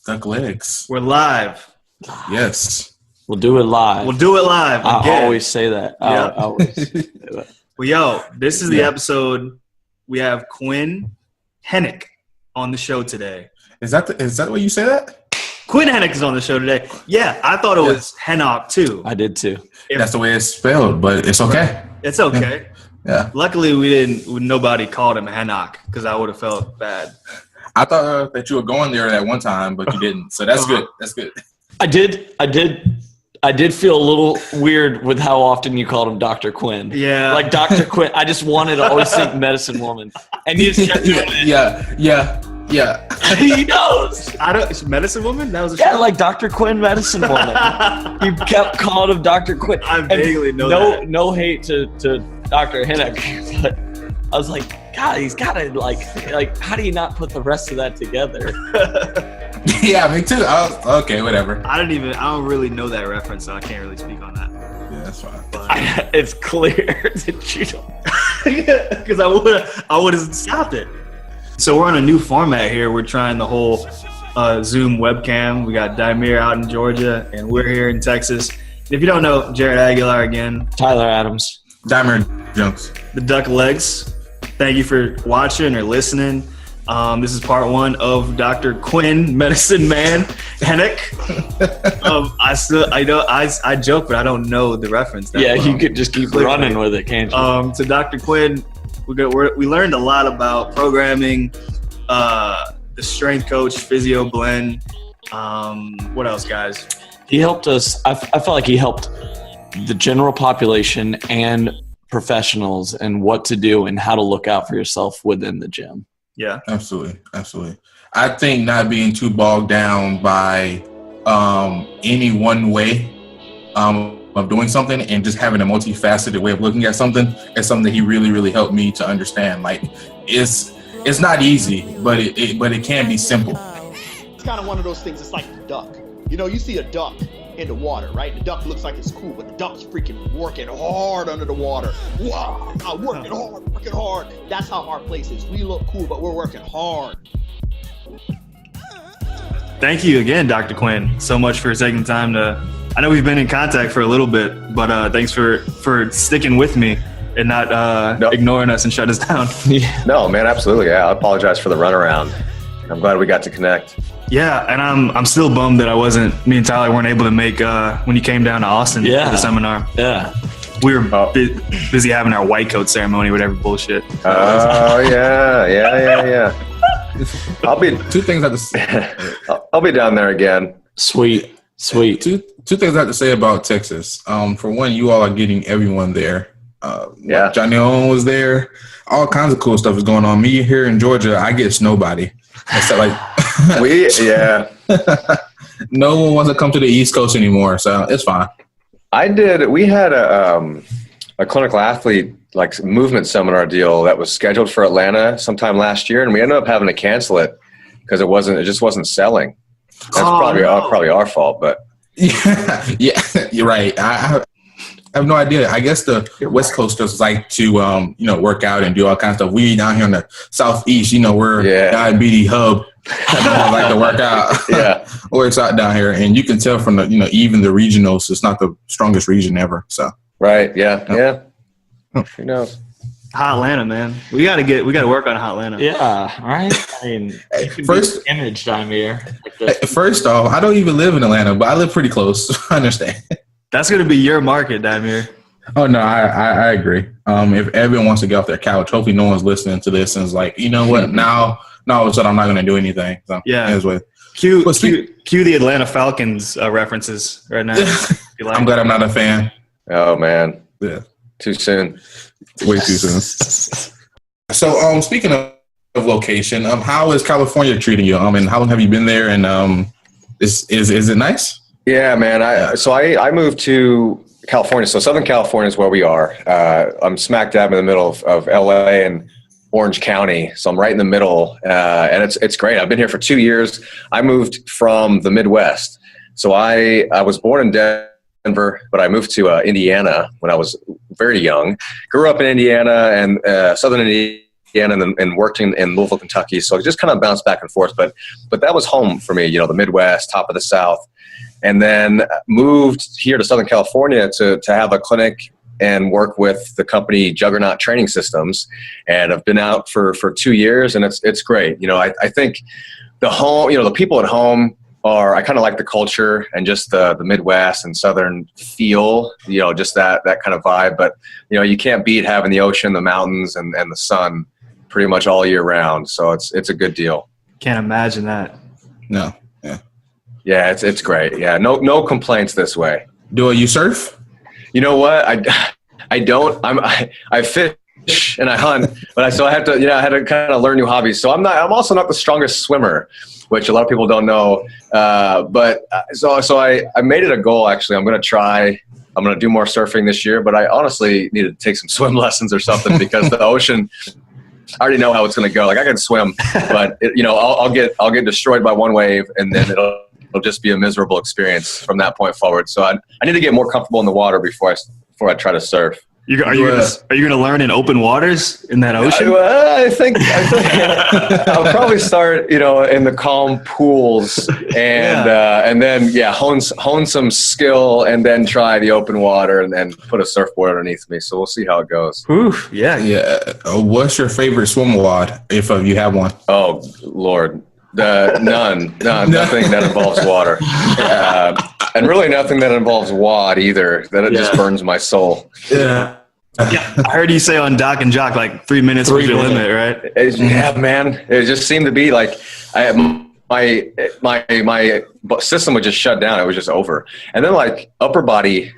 Duck legs. We're live. Yes. We'll do it live. I always say that. Yep. I always say that. Well, yo, this is the episode. We have Quinn Henoch on the show today. Is that the way you say that? Quinn Henoch is on the show today. Yeah, I thought it was Henoch too. I did too. That's the way it's spelled, but it's okay. It's okay. Yeah. Luckily, nobody called him Henoch because I would have felt bad. I thought that you were going there at one time, but you didn't. So that's good. That's good. I did feel a little weird with how often you called him Dr. Quinn. Yeah. Like Dr. Quinn. I just wanted to always think medicine woman. And you just kept doing it. Yeah. He knows. It's medicine woman? That was a show? Yeah, like Dr. Quinn, medicine woman. You kept calling him Dr. Quinn. I vaguely know that. No hate to Dr. Henoch, but I was like, God, he's got to like, how do you not put the rest of that together? Yeah, me too. Okay, whatever. I don't really know that reference, so I can't really speak on that. Yeah, that's fine. It's clear that you don't. Because I would have stopped it. So we're on a new format here. We're trying the whole Zoom webcam. We got Daimir out in Georgia, and we're here in Texas. And if you don't know, Jared Aguilar again. Tyler Adams. Diamond Jones. The Duck Legs. Thank you for watching or listening. This is part one of Dr. Quinn, Medicine Man Henoch. I joke, but I don't know the reference. Yeah, you could just keep running with it, can't you? So Dr. Quinn, we learned a lot about programming, the strength coach, physio blend. What else, guys? He helped us. I felt like he helped the general population and professionals and what to do and how to look out for yourself within the gym. Yeah, absolutely. I think not being too bogged down by any one way of doing something and just having a multifaceted way of looking at something is something that he really, really helped me to understand. Like, it's not easy, but it can be simple. It's kind of one of those things. It's like the duck. You know, you see a duck in the water, right? The duck looks like it's cool, but the duck's freaking working hard under the water. Wow, working hard. That's how our place is. We look cool, but we're working hard. Thank you again, Dr. Quinn, so much for taking time to. I know we've been in contact for a little bit, but thanks for sticking with me and not ignoring us and shut us down. No, man, absolutely. Yeah, I apologize for the runaround. I'm glad we got to connect. Yeah, and I'm still bummed that me and Tyler weren't able to make when you came down to Austin for the seminar. Yeah. We were busy having our white coat ceremony, whatever bullshit. Oh, yeah. I'll be two things I have to say. I'll be down there again. Sweet. Two things I have to say about Texas. For one, you all are getting everyone there. Johnny Owen was there. All kinds of cool stuff is going on. Me here in Georgia, I get nobody. Except no one wants to come to the East Coast anymore, so it's fine. We had a clinical athlete movement seminar deal that was scheduled for Atlanta sometime last year, and we ended up having to cancel it because it just wasn't selling. That's probably our fault, but yeah, you're right. I have no idea. I guess the West Coasters like to work out and do all kinds of stuff. We down here in the Southeast, we're diabetes hub. I like to work out. Yeah, works out down here, and you can tell from the even the regionals, it's not the strongest region ever. So right, yeah. Who knows? Hot Atlanta, man. We gotta work on Hot Atlanta. Yeah, right. I mean, first image time here. First off, I don't even live in Atlanta, but I live pretty close. I understand. That's gonna be your market, Daimir. Oh no, I agree. If everyone wants to get off their couch, hopefully no one's listening to this and is like, you know what? Now all of a sudden I'm not gonna do anything. So Cue the Atlanta Falcons references right now. I'm glad I'm not a fan. Oh man, yeah, too soon. Way too soon. So speaking of location, how is California treating you? And how long have you been there? And is it nice? Yeah, man. I moved to California. So Southern California is where we are. I'm smack dab in the middle of LA and Orange County. So I'm right in the middle. And it's great. I've been here for 2 years. I moved from the Midwest. So I was born in Denver, but I moved to Indiana when I was very young. Grew up in Indiana and southern and worked in Louisville, Kentucky. So I just kind of bounced back and forth. But that was home for me, the Midwest, top of the South. And then moved here to Southern California to have a clinic and work with the company Juggernaut Training Systems. And I've been out for 2 years, and it's great. I think the people at home I kind of like the culture and just the Midwest and Southern feel, just that kind of vibe. But, you can't beat having the ocean, the mountains, and the sun pretty much all year round. So it's a good deal. Can't imagine that. No. Yeah. Yeah, it's great. Yeah, no complaints this way. Do you surf? You know what? I don't. I fish and I hunt, but I had to kind of learn new hobbies. So I'm also not the strongest swimmer, which a lot of people don't know. But I made it a goal. Actually, I'm going to do more surfing this year. But I honestly need to take some swim lessons or something because the ocean. I already know how it's going to go. Like I can swim, but I'll get destroyed by one wave, and then it'll just be a miserable experience from that point forward. So I need to get more comfortable in the water before I try to surf. Are you going to learn in open waters in that ocean? I think I'll probably start, in the calm pools and then hone some skill and then try the open water and then put a surfboard underneath me. So we'll see how it goes. Oof, yeah. What's your favorite swim wad if you have one? Oh Lord. Nothing that involves water, and really nothing that involves wad either. That just burns my soul. Yeah. I heard you say on Doc and Jock 3 minutes was your limit, right? Yeah, man. It just seemed to be like my system would just shut down. It was just over. And then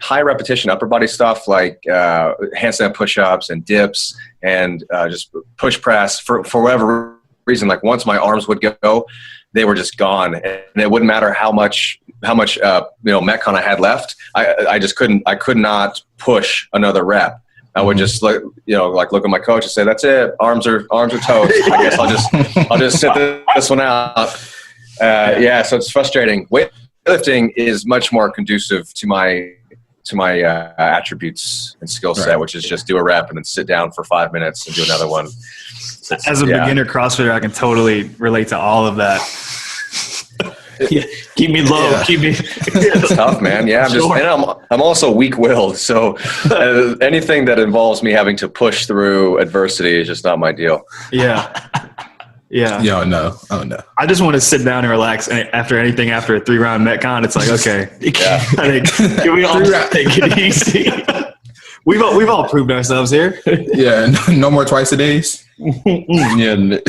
high repetition upper body stuff like handstand push-ups and dips and just push press for whatever reason. Like once my arms would go, they were just gone, and it wouldn't matter how much metcon I had left. I could not push another rep. I would just look at my coach and say, "That's it. Arms are toast. I guess I'll just sit this one out." So it's frustrating. Weightlifting is much more conducive to my attributes and skill set, which is just do a rep and then sit down for 5 minutes and do another one. As a beginner CrossFitter, I can totally relate to all of that. Keep me low. Yeah. Keep me. It's tough, man. Yeah, I'm also weak-willed, so anything that involves me having to push through adversity is just not my deal. Yeah. Yeah, no. Oh no. I just want to sit down and relax. And after a 3-round metcon, it's like, okay, can we all take it easy? We've all proved ourselves here. Yeah, no more twice a days. Yeah.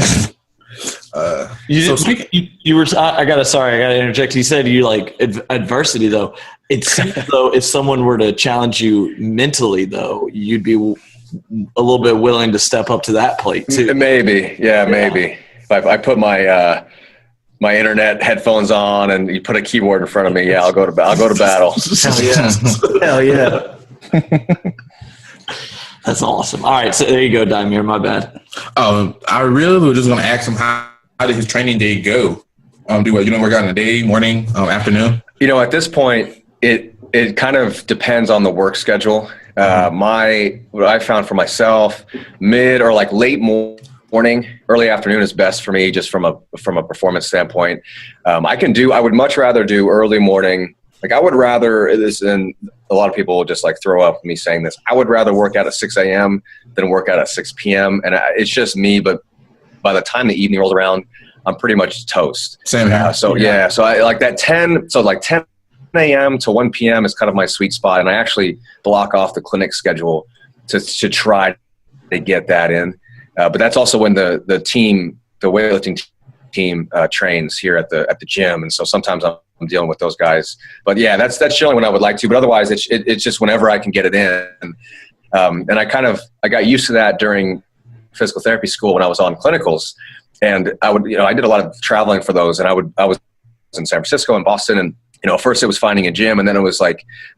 You were. I gotta interject. You said you like adversity though. It seems though if someone were to challenge you mentally though, you'd be a little bit willing to step up to that plate too. Maybe, maybe. If I put my my internet headphones on and you put a keyboard in front of me, I'll go to battle. Hell yeah. That's awesome. All right, so there you go, Daimir. My bad. I really was just going to ask him how did his training day go? Do you work out in the day, morning, afternoon? At this point, it kind of depends on the work schedule. What I found for myself, mid or late morning, early afternoon is best for me, just from a performance standpoint. I would much rather do early morning. I would rather this, and a lot of people will just throw up me saying this. I would rather work out at 6 a.m. than work out at 6 p.m. And it's just me, but by the time the evening rolls around, I'm pretty much toast. Same here. So I like that 10 a.m. to 1 p.m. is kind of my sweet spot. And I actually block off the clinic schedule to try to get that in. But that's also when the weightlifting team trains here at the gym. And so sometimes I'm dealing with those guys, but that's generally when I would like to, but otherwise it's just whenever I can get it in. And I got used to that during physical therapy school when I was on clinicals, and I did a lot of traveling for those, and I was in San Francisco and Boston, and first it was finding a gym, and then it was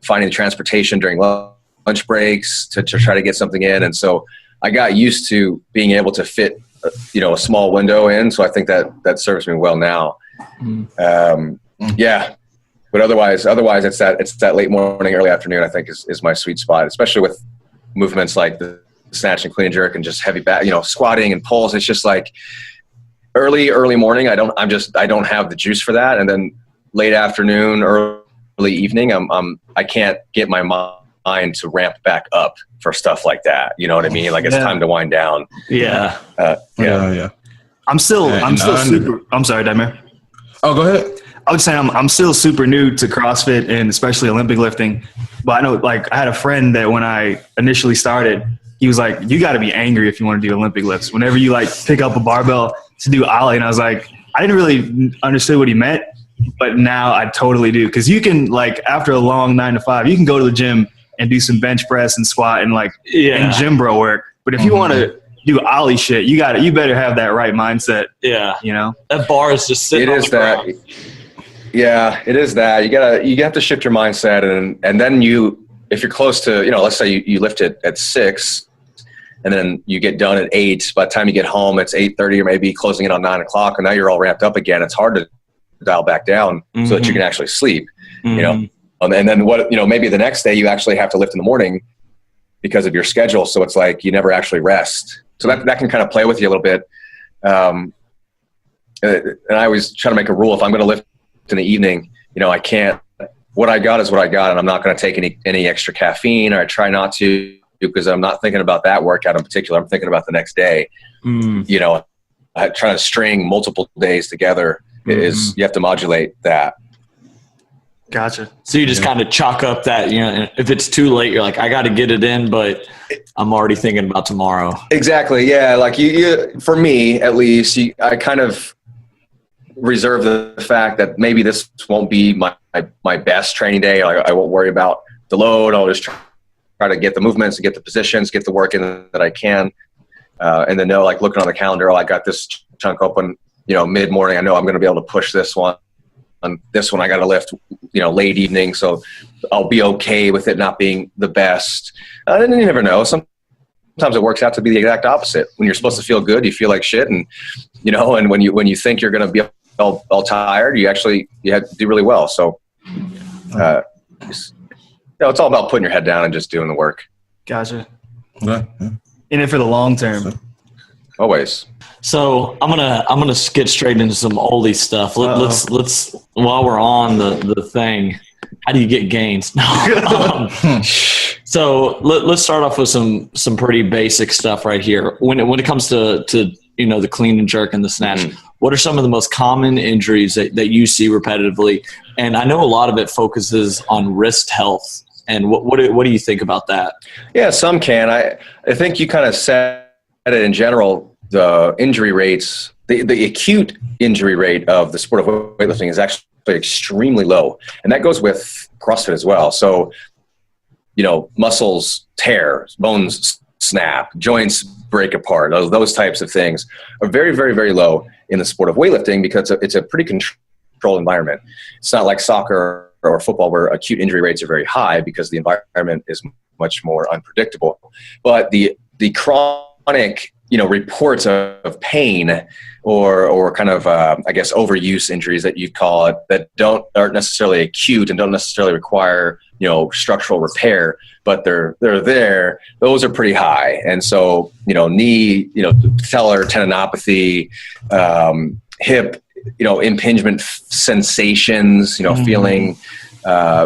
finding transportation during lunch breaks to try to get something in. And so I got used to being able to fit a small window in. So I think that serves me well now. Yeah, but otherwise it's that late morning, early afternoon, I think is my sweet spot, especially with movements like the snatch and clean and jerk and just heavy back, squatting and pulls. It's just like early morning. I don't have the juice for that. And then late afternoon, early evening, I can't get my mind to ramp back up for stuff like that. You know what I mean? Like it's time to wind down. Yeah. Yeah. I'm still super. I'm sorry, Daimir. Oh, go ahead. I would say I'm still super new to CrossFit and especially Olympic lifting. But I know, like, I had a friend that when I initially started, he was like, you got to be angry if you want to do Olympic lifts. Whenever you like pick up a barbell to do Ollie. And I was like, I didn't really understand what he meant, but now I totally do. Cause you can, like, after a long 9 to 5, you can go to the gym and do some bench press and squat and and gym bro work. But if you want to do Ollie shit, you better have that right mindset. Yeah. That bar is just sitting on the ground. Yeah, it is that. You have to shift your mindset, and then if you're close to, let's say you lift it at 6, and then you get done at 8. By the time you get home, it's 8:30 or maybe closing in on 9 o'clock, and now you're all ramped up again. It's hard to dial back down so that you can actually sleep. And then maybe the next day you actually have to lift in the morning because of your schedule. So it's like you never actually rest. So that can kind of play with you a little bit. And I always try to make a rule: if I'm going to lift in the evening, I can't. What I got is what I got, and I'm not going to take any extra caffeine, or I try not to, because I'm not thinking about that workout in particular. I'm thinking about the next day. Trying to string multiple days together is you have to modulate that. Gotcha. So you just kind of chalk up that, if it's too late, you're like, I got to get it in, but I'm already thinking about tomorrow. Exactly. Yeah. Like you for me, at least, I kind of reserve the fact that maybe this won't be my best training day. I won't worry about the load. I'll just try to get the movements, get the positions, get the work in that I can. And then looking on the calendar, I got this chunk open, mid-morning. I know I'm going to be able to push this one. On this one, I got to lift, late evening. So I'll be okay with it not being the best. And you never know. Sometimes it works out to be the exact opposite. When you're supposed to feel good, you feel like shit. And, and when you think you're going to be all tired, you have to do really well. So, it's all about putting your head down and just doing the work. Gotcha. Yeah. In it for the long term. Always. So I'm gonna get straight into some oldie stuff. Let's while we're on the thing, how do you get gains? So let's start off with some pretty basic stuff right here. When it comes to the clean and jerk and the snatch, what are some of the most common injuries that you see repetitively? And I know a lot of it focuses on wrist health. And what do you think about that? Yeah, some can. I think you kind of said it in general. The injury rates, the acute injury rate of the sport of weightlifting is actually extremely low. And that goes with CrossFit as well. So, muscles tear, bones snap, joints break apart. Those types of things are very, very, very low in the sport of weightlifting because it's a pretty controlled environment. It's not like soccer or football where acute injury rates are very high because the environment is much more unpredictable. But the chronic reports of pain or kind of, overuse injuries that you'd call it that aren't necessarily acute and don't necessarily require, structural repair, but they're there. Those are pretty high. And so, knee, patellar tendinopathy, hip, impingement sensations, feeling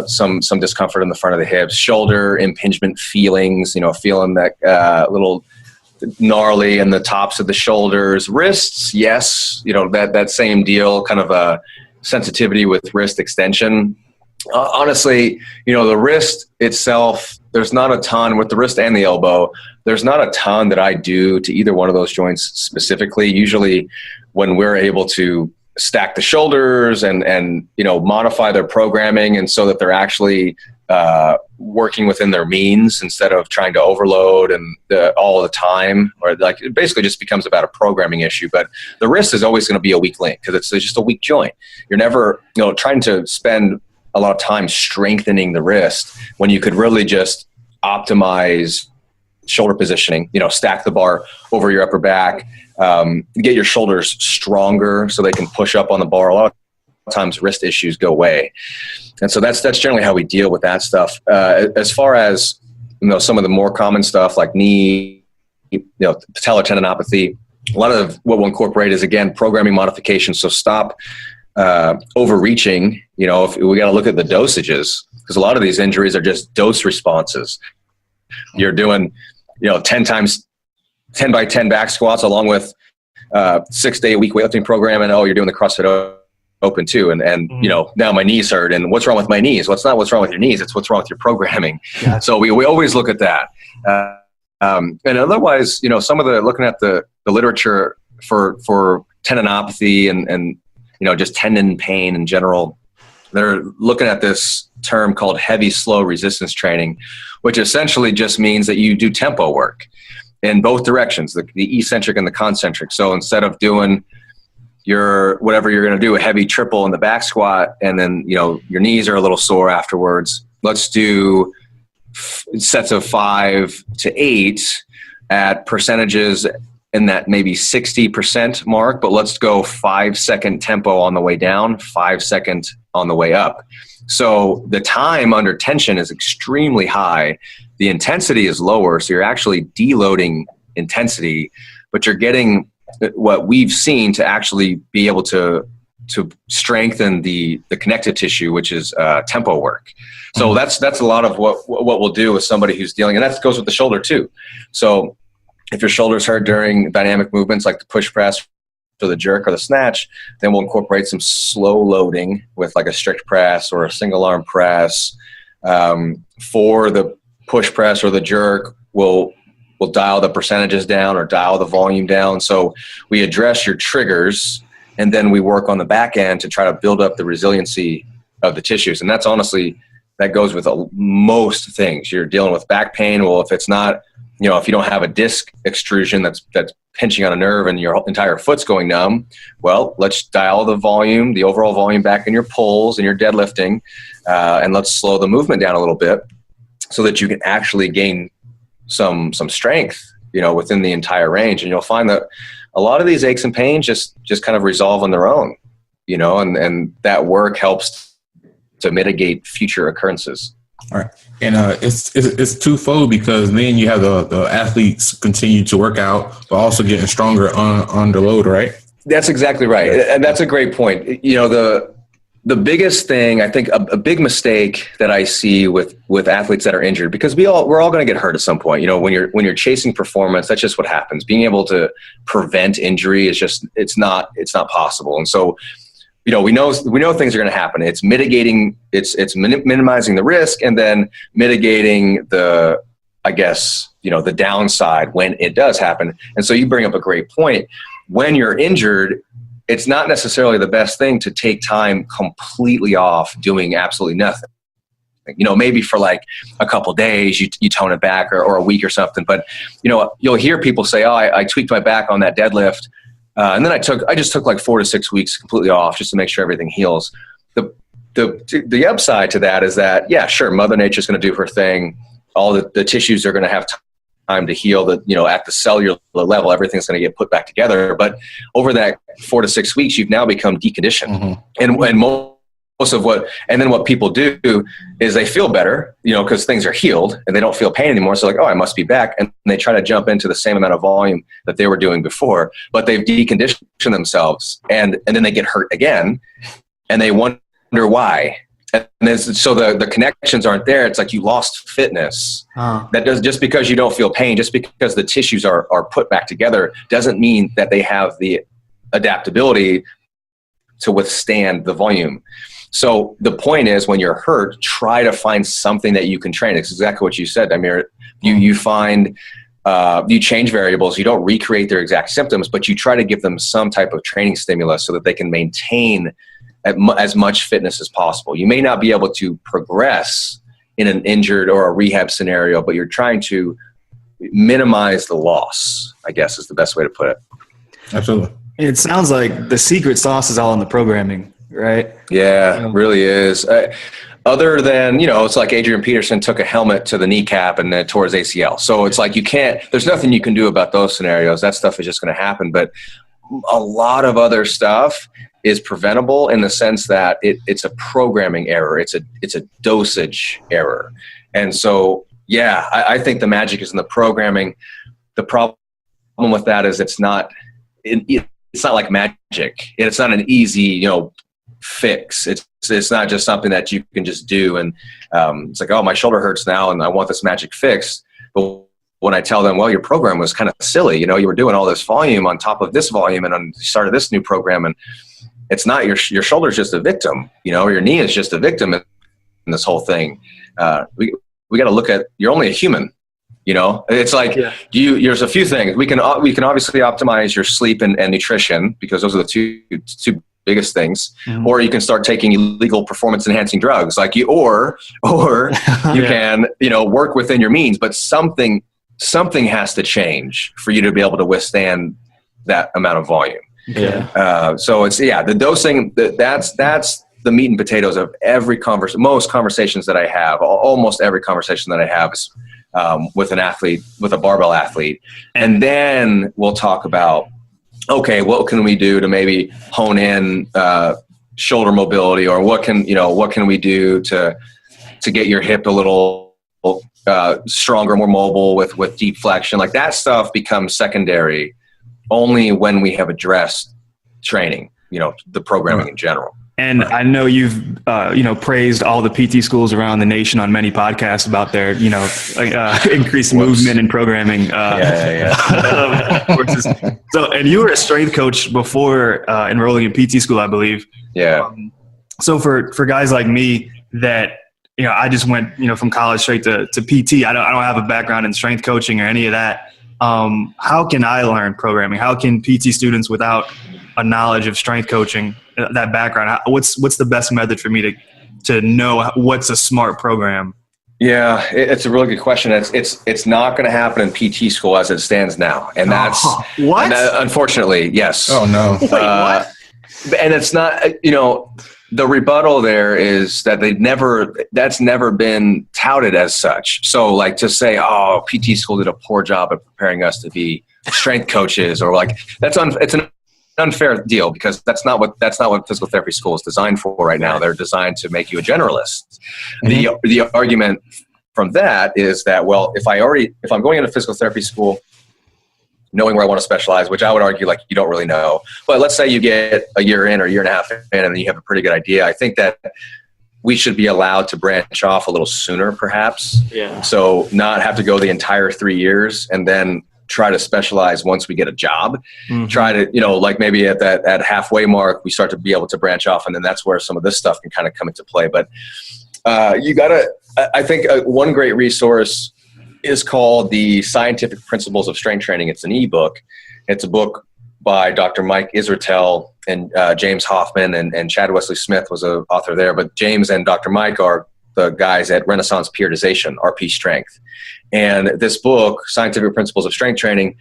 some discomfort in the front of the hips, shoulder impingement feelings, feeling that little gnarly in the tops of the shoulders, wrists. Yes. That same deal, kind of a sensitivity with wrist extension. Honestly, the wrist itself, there's not a ton with the wrist and the elbow. There's not a ton that I do to either one of those joints specifically. Usually when we're able to stack the shoulders and modify their programming and so that they're actually working within their means instead of trying to overload and all the time, or it basically just becomes about a programming issue. But the wrist is always going to be a weak link because it's just a weak joint. You're never trying to spend a lot of time strengthening the wrist when you could really just optimize shoulder positioning, stack the bar over your upper back, get your shoulders stronger so they can push up on the bar. A lot of times wrist issues go away. And so that's generally how we deal with that stuff. As far as, some of the more common stuff like knee patellar tendinopathy. A lot of what we'll incorporate is, again, programming modification. So stop overreaching. If we got to look at the dosages, because a lot of these injuries are just dose responses. You're doing, 10 by 10 back squats along with 6 day a week weightlifting program, and you're doing the CrossFit Open too, and now my knees hurt, and what's wrong with my knees? Well, it's not what's wrong with your knees, it's what's wrong with your programming. Gotcha. So we always look at that. And otherwise, some of looking at the literature for tendinopathy and just tendon pain in general, they're looking at this term called heavy slow resistance training, which essentially just means that you do tempo work in both directions, the eccentric and the concentric. So instead of doing whatever you're going to do, a heavy triple in the back squat, and then your knees are a little sore afterwards, let's do sets of 5 to 8 at percentages in that maybe 60% mark, but let's go 5-second tempo on the way down, 5-second on the way up. So the time under tension is extremely high. The intensity is lower, so you're actually deloading intensity, but you're getting what we've seen to actually be able to strengthen the connective tissue, which is tempo work. So that's a lot of what we'll do with somebody who's dealing, and that goes with the shoulder too. So if your shoulder's hurt during dynamic movements like the push press or the jerk or the snatch, then we'll incorporate some slow loading with like a strict press or a single arm press. For the push press or the jerk, we'll dial the percentages down or dial the volume down. So we address your triggers, and then we work on the back end to try to build up the resiliency of the tissues. And that's honestly, that goes with most things. You're dealing with back pain. Well, if it's not, if you don't have a disc extrusion that's pinching on a nerve and your entire foot's going numb, well, let's dial the volume, the overall volume back in your pulls and your deadlifting, and let's slow the movement down a little bit so that you can actually gain some strength, within the entire range. And you'll find that a lot of these aches and pains just kind of resolve on their own, and that work helps to mitigate future occurrences. All right. And it's twofold, because then you have the athletes continue to work out, but also getting stronger under load, right? That's exactly right. And that's a great point. The biggest thing, I think a big mistake that I see with athletes that are injured, because we're all going to get hurt at some point. When you're chasing performance, that's just what happens. Being able to prevent injury is just, it's not possible. And so, we know things are going to happen. It's mitigating, it's minimizing the risk, and then mitigating the downside when it does happen. And so you bring up a great point. When you're injured, it's not necessarily the best thing to take time completely off doing absolutely nothing. Maybe for like a couple days, you tone it back, or a week or something. But, you'll hear people say, I tweaked my back on that deadlift. And then I just took like 4 to 6 weeks completely off just to make sure everything heals. The upside to that is that, yeah, sure, Mother Nature's going to do her thing. All the tissues are going to have time to heal. At the cellular level, everything's going to get put back together. But over that 4 to 6 weeks, you've now become deconditioned. And most of what people do is they feel better, because things are healed and they don't feel pain anymore. So like, I must be back. And they try to jump into the same amount of volume that they were doing before, but they've deconditioned themselves, and then they get hurt again, and they wonder why. And then, so the connections aren't there. It's like you lost fitness. That does, just because you don't feel pain, just because the tissues are put back together, doesn't mean that they have the adaptability to withstand the volume. So the point is, when you're hurt, try to find something that you can train. It's exactly what you said, Amir. You find, you change variables. You don't recreate their exact symptoms, but you try to give them some type of training stimulus so that they can maintain as much fitness as possible. You may not be able to progress in an injured or a rehab scenario, but you're trying to minimize the loss, I guess is the best way to put it. Absolutely. It sounds like the secret sauce is all in the programming, right? Yeah, it really is. Other than, it's like Adrian Peterson took a helmet to the kneecap and then tore his ACL. So it's like there's nothing you can do about those scenarios. That stuff is just going to happen. But a lot of other stuff is preventable in the sense that it's a programming error. It's a dosage error. And so, yeah, I think the magic is in the programming. The problem with that is it's not like magic. It's not an easy, fix. It's not just something that you can just do. And it's like, oh, my shoulder hurts now and I want this magic fix. But when I tell them, well, your program was kind of silly, you were doing all this volume on top of this volume and you started this new program, and it's not your shoulder's just a victim, your knee is just a victim in this whole thing. We got to look at, you're only a human, it's like there's a few things we can obviously optimize your sleep and nutrition, because those are the two biggest things. Or you can start taking illegal performance enhancing drugs or you can, work within your means, but something has to change for you to be able to withstand that amount of volume. So it's, the dosing, that's the meat and potatoes of most conversations that I have. Almost every conversation that I have is with an athlete, with a barbell athlete. And then we'll talk about, okay, what can we do to maybe hone in shoulder mobility, or what can we do to get your hip a little stronger, more mobile with deep flexion. Like that stuff becomes secondary only when we have addressed training, the programming in general. And I know you've, praised all the PT schools around the nation on many podcasts about their, increased movement and programming. Courses. So, and you were a strength coach before enrolling in PT school, I believe. Yeah. So for guys like me that, I just went, from college straight to PT. I don't have a background in strength coaching or any of that. How can I learn programming? How can PT students without a knowledge of strength coaching, that background, what's the best method for me to know what's a smart program? Yeah, it's a really good question. It's not going to happen in PT school as it stands now, and that's what? And unfortunately, yes. Oh no. Wait, what? And it's not. The rebuttal there is that that's never been touted as such. So like to say, oh, PT school did a poor job at preparing us to be strength coaches, or like it's an unfair deal, because that's not what physical therapy school is designed for right now. They're designed to make you a generalist. Mm-hmm. The argument from that is that, well, if I'm going into physical therapy school knowing where I want to specialize, which I would argue like you don't really know, but let's say you get a year in or a year and a half in and then you have a pretty good idea. I think that we should be allowed to branch off a little sooner, perhaps. Yeah. So not have to go the entire 3 years and then try to specialize once we get a job. Mm-hmm. Try to, like maybe at halfway mark, we start to be able to branch off, and then that's where some of this stuff can kind of come into play. But I think one great resource is called The Scientific Principles of Strength Training. It's an ebook. It's a book by Dr. Mike Israetel and James Hoffman, and Chad Wesley Smith was an author there. But James and Dr. Mike are the guys at Renaissance Periodization, RP Strength. And this book, Scientific Principles of Strength Training,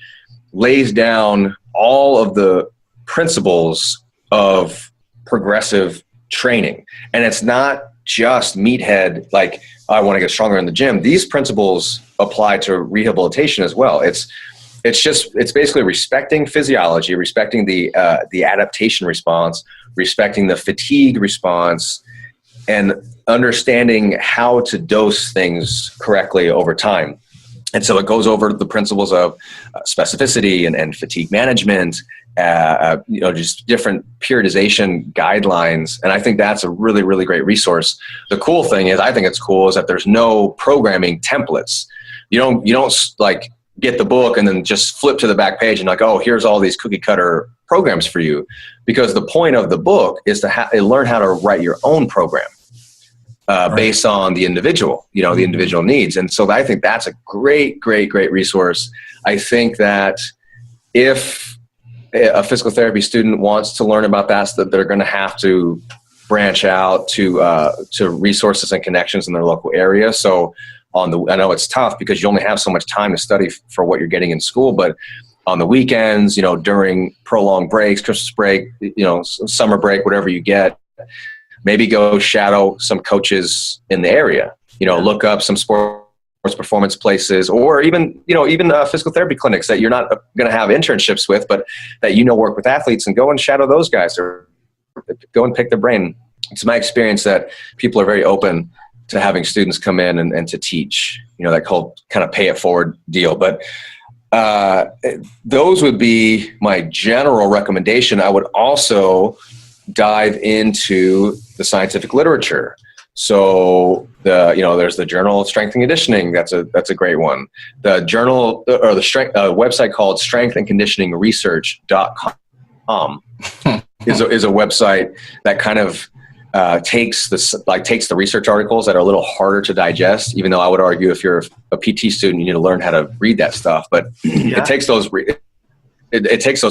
lays down all of the principles of progressive training. And it's not just meathead, like, I want to get stronger in the gym. These principles apply to rehabilitation as well. It's basically respecting physiology, respecting the adaptation response, respecting the fatigue response, and understanding how to dose things correctly over time. And so it goes over the principles of specificity and fatigue management, just different periodization guidelines. And I think that's a really, really great resource. The cool thing is, I think it's cool, is that there's no programming templates. You don't like get the book and then just flip to the back page and like, oh, here's all these cookie cutter programs for you. Because the point of the book is to learn how to write your own program. Based on the individual, the individual needs. And so I think that's a great, great, great resource. I think that if a physical therapy student wants to learn about that they're going to have to branch out to resources and connections in their local area. So I know it's tough because you only have so much time to study for what you're getting in school, but on the weekends, during prolonged breaks, Christmas break, summer break, whatever you get, maybe go shadow some coaches in the area, look up some sports performance places, or even physical therapy clinics that you're not going to have internships with, but that, work with athletes, and go and shadow those guys or go and pick their brain. It's my experience that people are very open to having students come in and to teach, that whole kind of pay it forward deal. But Those would be my general recommendation. I would also dive into the scientific literature. So there's the Journal of Strength and Conditioning. That's a great one. The journal or the website called strengthandconditioningresearch.com is a website that kind of takes the research articles that are a little harder to digest, even though I would argue if you're a PT student, you need to learn how to read that stuff. But it takes those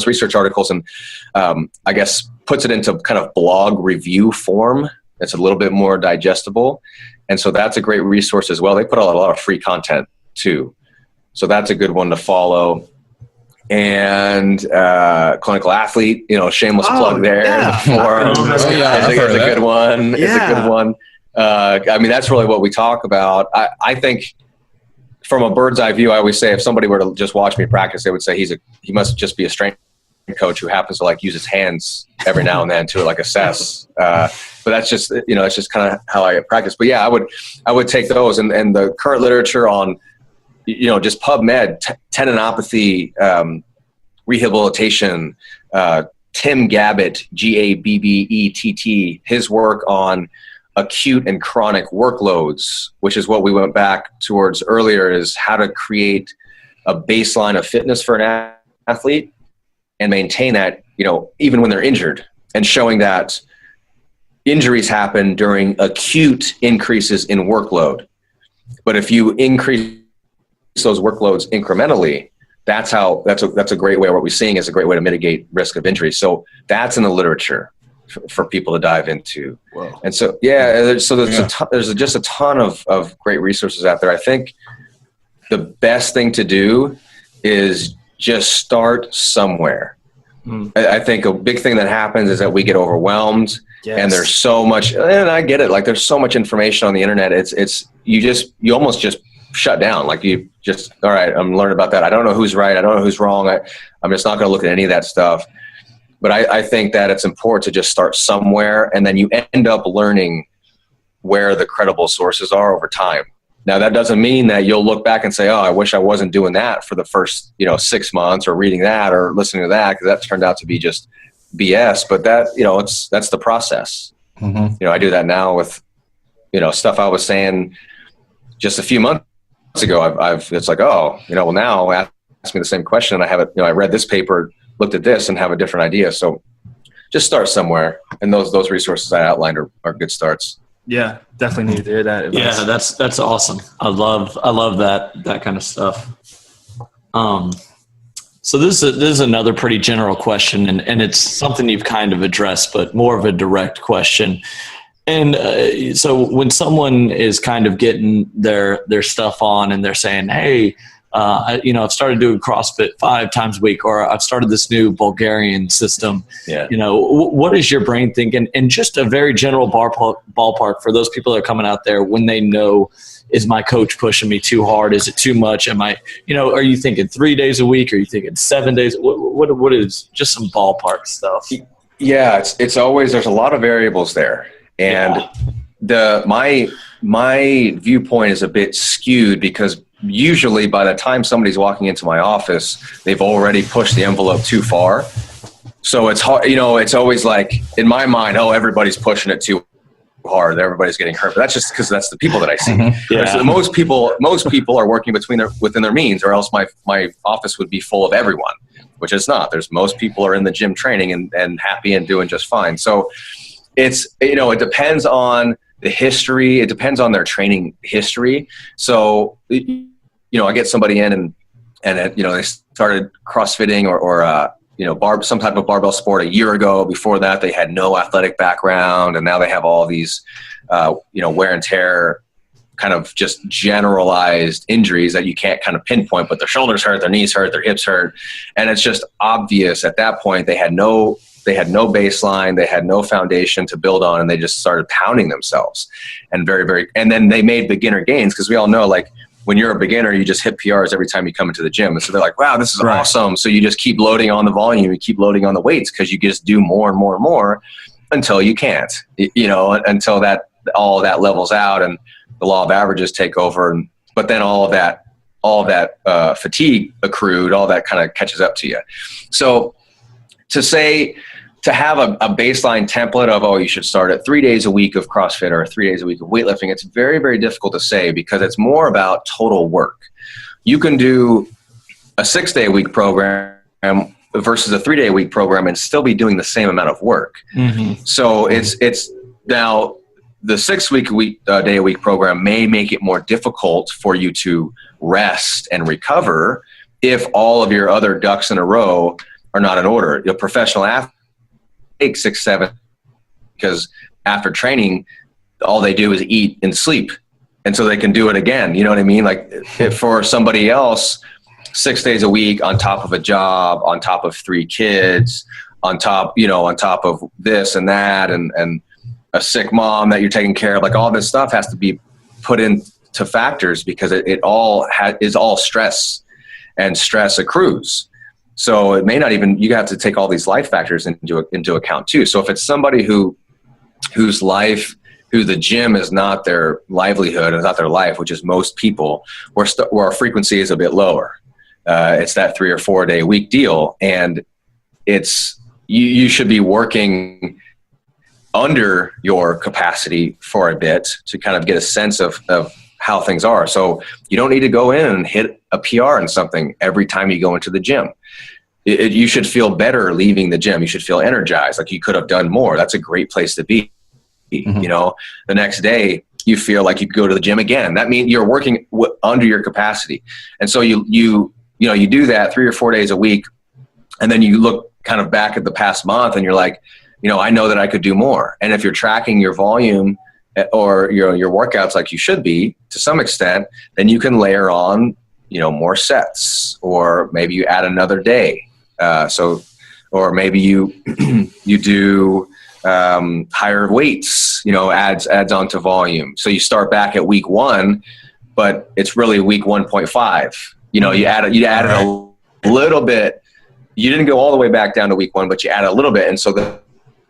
research articles and I guess puts it into kind of blog review form. It's a little bit more digestible. And so that's a great resource as well. They put out a lot of free content too. So that's a good one to follow. And Clinical Athlete, shameless plug there. Yeah. The forum is a good one. It's a good one. I mean, that's really what we talk about. I think from a bird's eye view, I always say if somebody were to just watch me practice, they would say he must just be a strength coach who happens to use his hands every now and then to assess. But that's just, it's just kind of how I practice. But yeah, I would take those and the current literature on, just PubMed, tendinopathy, rehabilitation, Tim Gabbett, Gabbett, his work on acute and chronic workloads, which is what we went back towards earlier, is how to create a baseline of fitness for an athlete and maintain that, even when they're injured, and showing that injuries happen during acute increases in workload. But if you increase those workloads incrementally, that's a great way. What we're seeing is a great way to mitigate risk of injury. So that's in the literature for people to dive into. Whoa. And so, there's just a ton of great resources out there. I think the best thing to do is just start somewhere. I think a big thing that happens is that we get overwhelmed. Yes. And there's so much, and I get it. There's so much information on the internet. You almost just shut down. You just, all right, I'm learning about that. I don't know who's right. I don't know who's wrong. I'm just not going to look at any of that stuff. But I think that it's important to just start somewhere, and then you end up learning where the credible sources are over time. Now, that doesn't mean that you'll look back and say, oh, I wish I wasn't doing that for the first 6 months or reading that or listening to that, because that turned out to be just BS. But that, that's the process. Mm-hmm. I do that now with, stuff I was saying just a few months ago. It's like, oh, well, now ask me the same question, and I have it. I read this paper, looked at this, and have a different idea. So just start somewhere, and those resources I outlined are good starts. Yeah, definitely need to hear that advice. Yeah, that's awesome. I love that kind of stuff. So this is another pretty general question, and it's something you've kind of addressed, but more of a direct question. And so when someone is kind of getting their stuff on and they're saying, hey, I've started doing CrossFit 5 times a week, or I've started this new Bulgarian system. Yeah. What is your brain thinking? And just a very general ballpark for those people that are coming out there when they know, is my coach pushing me too hard? Is it too much? Am I, are you thinking 3 days a week? Are you thinking 7 days? What is just some ballpark stuff? Yeah, it's always, there's a lot of variables there. And my viewpoint is a bit skewed because usually by the time somebody's walking into my office, they've already pushed the envelope too far. So it's hard, it's always in my mind, oh, everybody's pushing it too hard. Everybody's getting hurt. But that's just because that's the people that I see. Mm-hmm. Yeah. So most people are working within their means, or else my office would be full of everyone, which it's not. Most people are in the gym training and happy and doing just fine. So it's, it depends on the history. It depends on their training history. So, I get somebody in and they started CrossFitting or some type of barbell sport a year ago. Before that, they had no athletic background, and now they have all these, wear and tear, kind of just generalized injuries that you can't kind of pinpoint, but their shoulders hurt, their knees hurt, their hips hurt. And it's just obvious at that point, they had no baseline, they had no foundation to build on, and they just started pounding themselves. And and then they made beginner gains, because we all know, when you're a beginner, you just hit PRs every time you come into the gym. And so they're like, wow, this is awesome. So you just keep loading on the volume, you keep loading on the weights, because you just do more and more and more until you can't, until all that levels out and the law of averages take over. But then all of that all that fatigue accrued, all that kind of catches up to you. So to have a baseline template of, you should start at 3 days a week of CrossFit or 3 days a week of weightlifting, it's very, very difficult to say because it's more about total work. You can do a 6-day-a-week program versus a 3-day-a-week program and still be doing the same amount of work. Mm-hmm. So it's now the 6-day-a-week program may make it more difficult for you to rest and recover if all of your other ducks in a row are not in order. A professional athlete takes 6, 7 because after training, all they do is eat and sleep. And so they can do it again. You know what I mean? Like if for somebody else, 6 days a week on top of a job, on top of 3 kids, on top of this and that, and a sick mom that you're taking care of, like all this stuff has to be put into factors because it all is all stress, and stress accrues. So it may not even, you have to take all these life factors into account too. So if it's somebody who the gym is not their livelihood, is not their life, which is most people, where our frequency is a bit lower. It's that 3 or 4 day a week deal. And it's, you should be working under your capacity for a bit to kind of get a sense of how things are. So you don't need to go in and hit a PR in something every time you go into the gym. You should feel better leaving the gym. You should feel energized, like you could have done more. That's a great place to be. Mm-hmm. You know, the next day you feel like you could go to the gym again. That means you're working under your capacity. And so you do that 3 or 4 days a week, and then you look kind of back at the past month and you're like, I know that I could do more. And if you're tracking your volume or your workouts like you should be to some extent, then you can layer on, more sets, or maybe you add another day. Or maybe you do higher weights, adds onto volume. So you start back at week 1, but it's really week 1.5. You added a little bit. You didn't go all the way back down to week 1, but you add a little bit. And so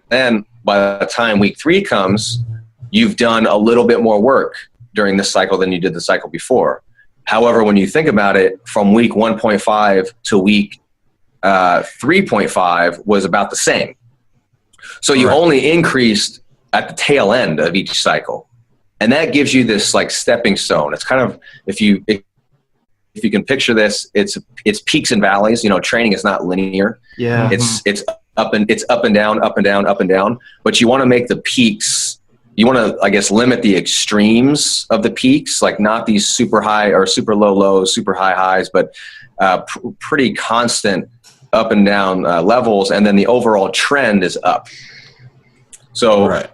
then by the time week 3 comes, you've done a little bit more work during this cycle than you did the cycle before. However, when you think about it, from week 1.5 to week 3.5 was about the same. So you only increased at the tail end of each cycle. And that gives you this like stepping stone. It's kind of, if you can picture this, it's peaks and valleys. Training is not linear. Yeah. It's up and down, up and down, up and down. But you want to make the peaks, you want to, I guess, limit the extremes of the peaks, like not these super high or super low lows, super high highs, but pretty constant up and down levels. And then the overall trend is up. So,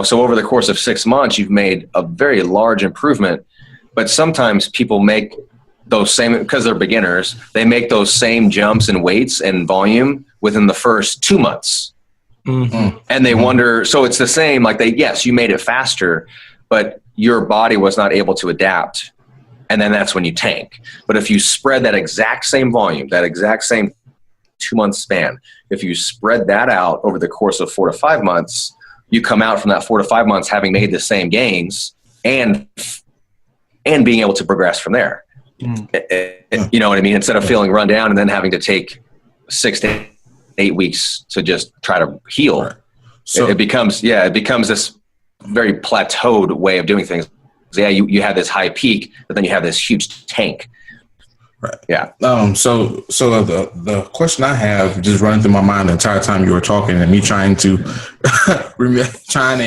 so over the course of 6 months, you've made a very large improvement. But sometimes people make those same, because they're beginners, they make those same jumps in weights and volume within the first 2 months. Mm-hmm. And they wonder, so it's the same, like yes, you made it faster, but your body was not able to adapt. And then that's when you tank. But if you spread that exact same volume, that exact same 2-month span, if you spread that out over the course of 4 to 5 months, you come out from that 4 to 5 months having made the same gains and being able to progress from there. You know what I mean? Instead of feeling run down and then having to take 6 to 8 weeks to just try to heal. Right. So it becomes this very plateaued way of doing things. Yeah, you have this high peak, but then you have this huge tank. Right. Yeah. So the question I have just running through my mind the entire time you were talking, and me trying to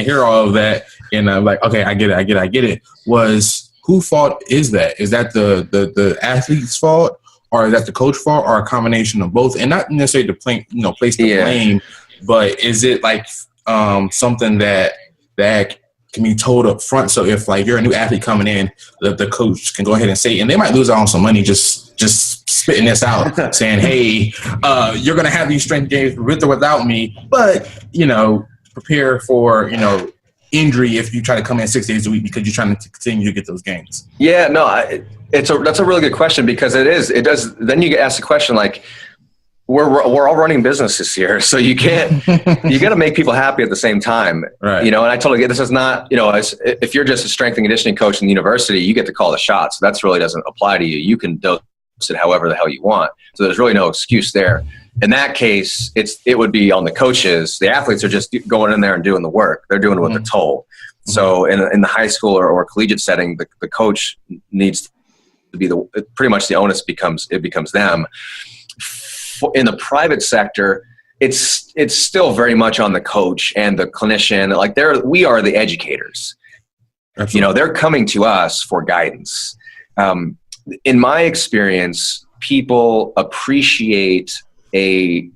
hear all of that, and I'm like, okay, I get it. Was whose fault is that? Is that the athlete's fault, or is that the coach fault, or a combination of both? And not necessarily to place the blame, but is it like something that can be told up front? So if like you're a new athlete coming in, the coach can go ahead and say, and they might lose out on some money just spitting this out, saying, hey, you're going to have these strength gains with or without me, but, prepare for, injury if you try to come in 6 days a week because you're trying to continue to get those gains. Yeah, no, that's a really good question, because it does. Then you get asked the question, like, we're all running businesses here, so you got to make people happy at the same time, Right. And I totally get this is not, if you're just a strength and conditioning coach in the university, you get to call the shots. That really doesn't apply to you. You can dose it however the hell you want. So there's really no excuse there. In that case, it would be on the coaches. The athletes are just going in there and doing the work. They're doing what they're told. So in the high school or collegiate setting, the coach needs to be pretty much the onus becomes them. In the private sector, it's still very much on the coach and the clinician. Like we are the educators. Absolutely. They're coming to us for guidance. In my experience, people appreciate a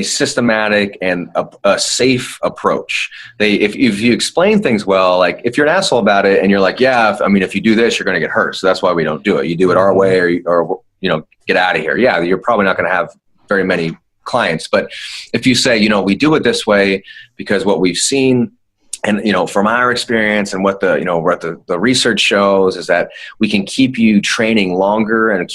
systematic and a safe approach. If you explain things well, like if you're an asshole about it and you're like, yeah, if you do this, you're going to get hurt. So that's why we don't do it. You do it our way or get out of here. Yeah, you're probably not going to have very many clients. But if you say, we do it this way because what we've seen and, from our experience and what the research shows is that we can keep you training longer and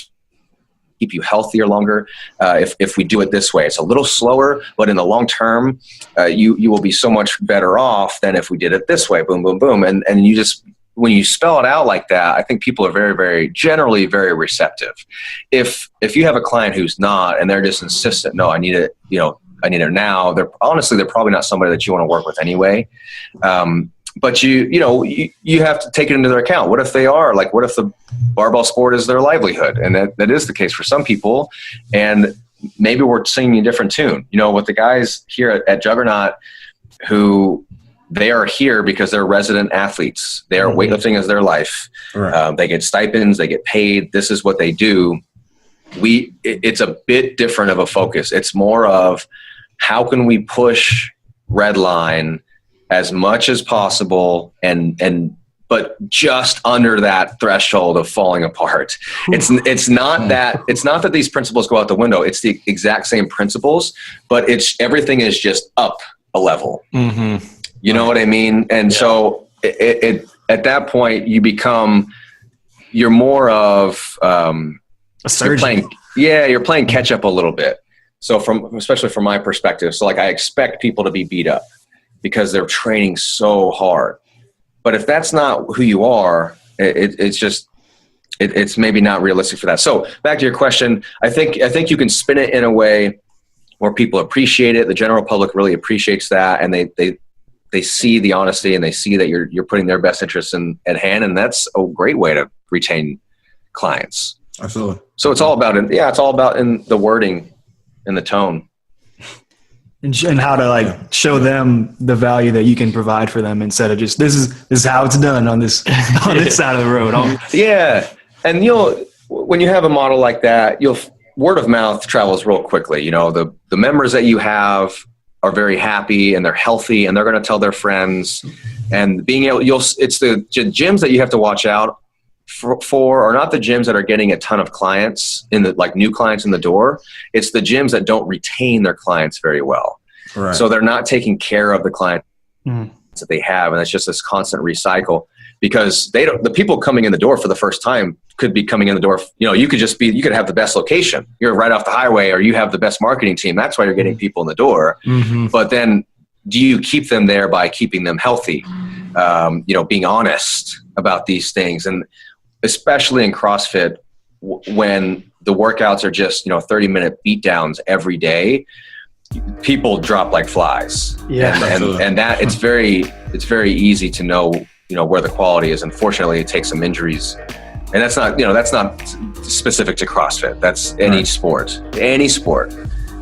keep you healthier longer if we do it this way. It's a little slower, but in the long term, you will be so much better off than if we did it this way. Boom, boom, boom. And you just, when you spell it out like that, I think people are very, very generally very receptive. If you have a client who's not and they're just insistent, no, I need it, I need it now. They're probably not somebody that you want to work with anyway. But you have to take it into their account. What if they are what if the barbell sport is their livelihood? And that is the case for some people. And maybe we're singing a different tune. With the guys here at Juggernaut who they are here because they're resident athletes. They are weightlifting as their life. Right. They get stipends, they get paid. This is what they do. It's a bit different of a focus. It's more of how can we push redline as much as possible but just under that threshold of falling apart. It's not that these principles go out the window. It's the exact same principles, but everything is just up a level. Mm-hmm. You know what I mean? And so at that point you're more of a surgeon. You're playing catch up a little bit. So especially from my perspective, so I expect people to be beat up because they're training so hard. But if that's not who you are, it's maybe not realistic for that. So back to your question, I think you can spin it in a way where people appreciate it. The general public really appreciates that, and they see the honesty and they see that you're putting their best interests at hand, and that's a great way to retain clients. Absolutely. So it's all about in the wording and the tone. And how to show them the value that you can provide for them instead of just this is how it's done on this side of the road. Yeah, and when you have a model like that, word of mouth travels real quickly. The members that you have are very happy and they're healthy and they're going to tell their friends. And it's the gyms that you have to watch out for are not the gyms that are getting a ton of clients new clients in the door. It's the gyms that don't retain their clients very well. Right. So they're not taking care of the clients that they have. And it's just this constant recycle because the people coming in the door for the first time could be coming in the door. You could have the best location. You're right off the highway or you have the best marketing team. That's why you're getting people in the door. Mm-hmm. But then do you keep them there by keeping them healthy? Being honest about these things. And especially in CrossFit, when the workouts are just 30-minute beatdowns every day, people drop like flies. Yeah, and that it's very easy to know where the quality is. Unfortunately, it takes some injuries, and that's not specific to CrossFit. That's any sport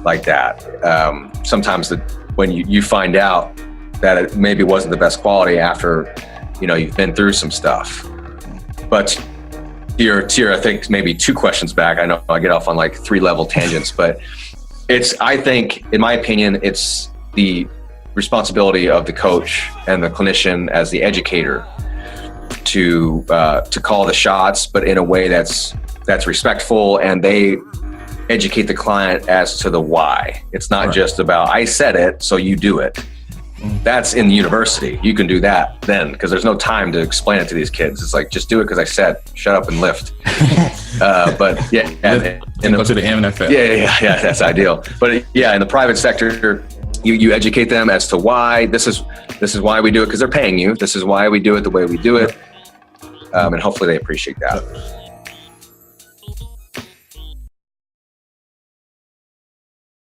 like that. Sometimes when you find out that it maybe wasn't the best quality after you've been through some stuff. But to I think maybe 2 questions back, I know I get off on 3-level tangents, but I think, in my opinion, it's the responsibility of the coach and the clinician as the educator to call the shots, but in a way that's respectful, and they educate the client as to the why. It's not just about, I said it, so you do it. That's in the university. You can do that then because there's no time to explain it to these kids. It's like, just do it because I said, shut up and lift. But yeah, go to the MNFL. Yeah, that's ideal. But yeah, in the private sector, you educate them as to why this is why we do it because they're paying you. This is why we do it the way we do it. And hopefully they appreciate that.